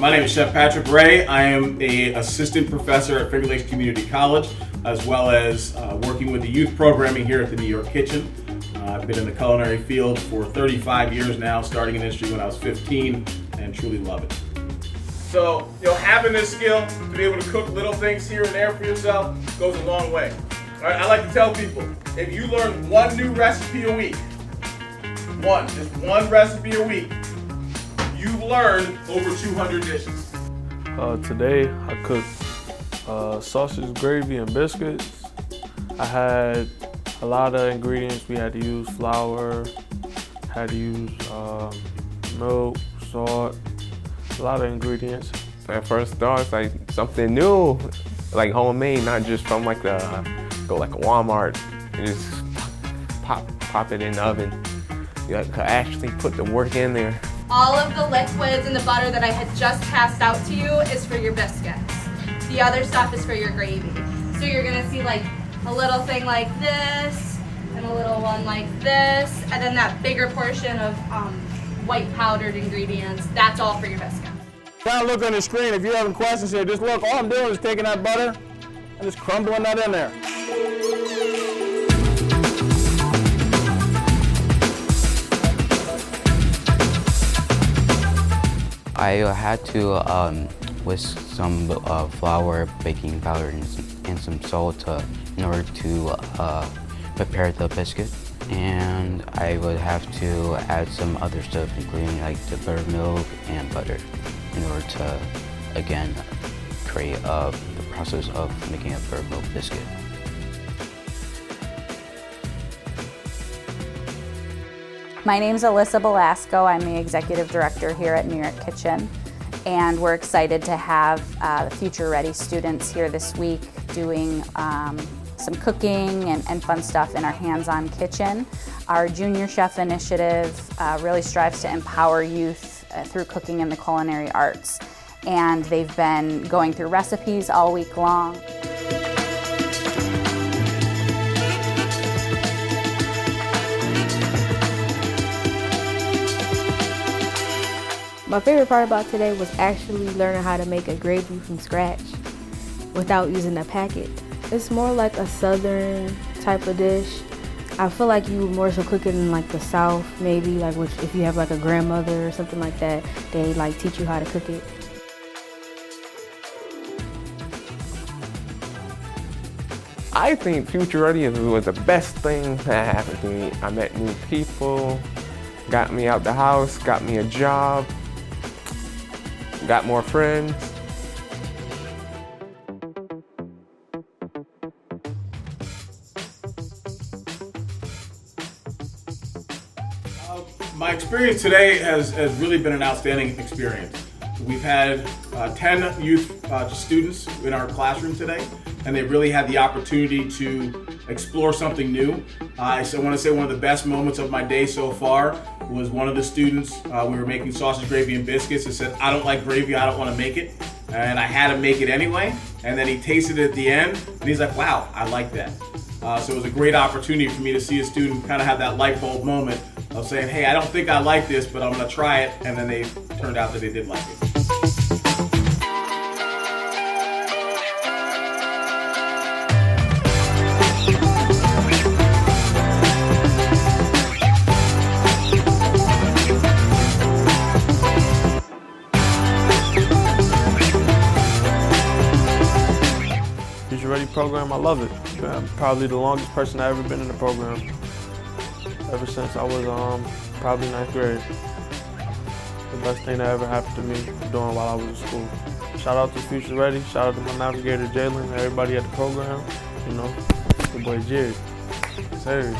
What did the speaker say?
My name is Chef Patrick Rae. I am an assistant professor at Finger Lakes Community College, as well as working with the youth programming here at the New York Kitchen. I've been in the culinary field for 35 years now, starting in industry when I was 15, and truly love it. So, having this skill to be able to cook little things here and there for yourself goes a long way. All right, I like to tell people, if you learn one new recipe a week, just one recipe a week, you've learned over 200 dishes. Today I cooked sausage, gravy, and biscuits. I had a lot of ingredients. We had to use flour, had to use milk, salt, a lot of ingredients. At first thought, it's like something new, like homemade, not just from like a Walmart and just pop it in the oven. You could actually put the work in there. All of the liquids and the butter that I had just passed out to you is for your biscuits. The other stuff is for your gravy. So you're gonna see like a little thing like this, and a little one like this, and then that bigger portion of white powdered ingredients, that's all for your biscuits. Now look on the screen. If you're having questions here, just look. All I'm doing is taking that butter and just crumbling that in there. I had to whisk some flour, baking powder, and some salt in order to prepare the biscuit. And I would have to add some other stuff, including like the buttermilk and butter, in order to, again, create the process of making a buttermilk biscuit. My name's Alyssa Belasco. I'm the executive director here at New York Kitchen, and we're excited to have the Future Ready students here this week doing some cooking and fun stuff in our hands-on kitchen. Our Junior Chef initiative really strives to empower youth through cooking and the culinary arts, and they've been going through recipes all week long. My favorite part about today was actually learning how to make a gravy from scratch without using a packet. It's more like a southern type of dish. I feel like you more so cook it in like the South, maybe like if you have like a grandmother or something like that, they like teach you how to cook it. I think Future Ready was the best thing that happened to me. I met new people, got me out the house, got me a job, got more friends. My experience today has really been an outstanding experience. We've had 10 youth students in our classroom today, and they've really had the opportunity to explore something new. I want to say one of the best moments of my day so far was one of the students, we were making sausage, gravy, and biscuits, and said, I don't like gravy, I don't want to make it. And I had to make it anyway, and then he tasted it at the end, and he's like, wow, I like that. So it was a great opportunity for me to see a student kind of have that light bulb moment of saying, hey, I don't think I like this, but I'm going to try it, and then they turned out that they did like it. Future Ready program, I love it. I'm probably the longest person I've ever been in the program. Ever since I was probably 9th grade. The best thing that ever happened to me doing while I was in school. Shout out to Future Ready, shout out to my navigator Jalen, and everybody at the program. The boy Jerry. Serious.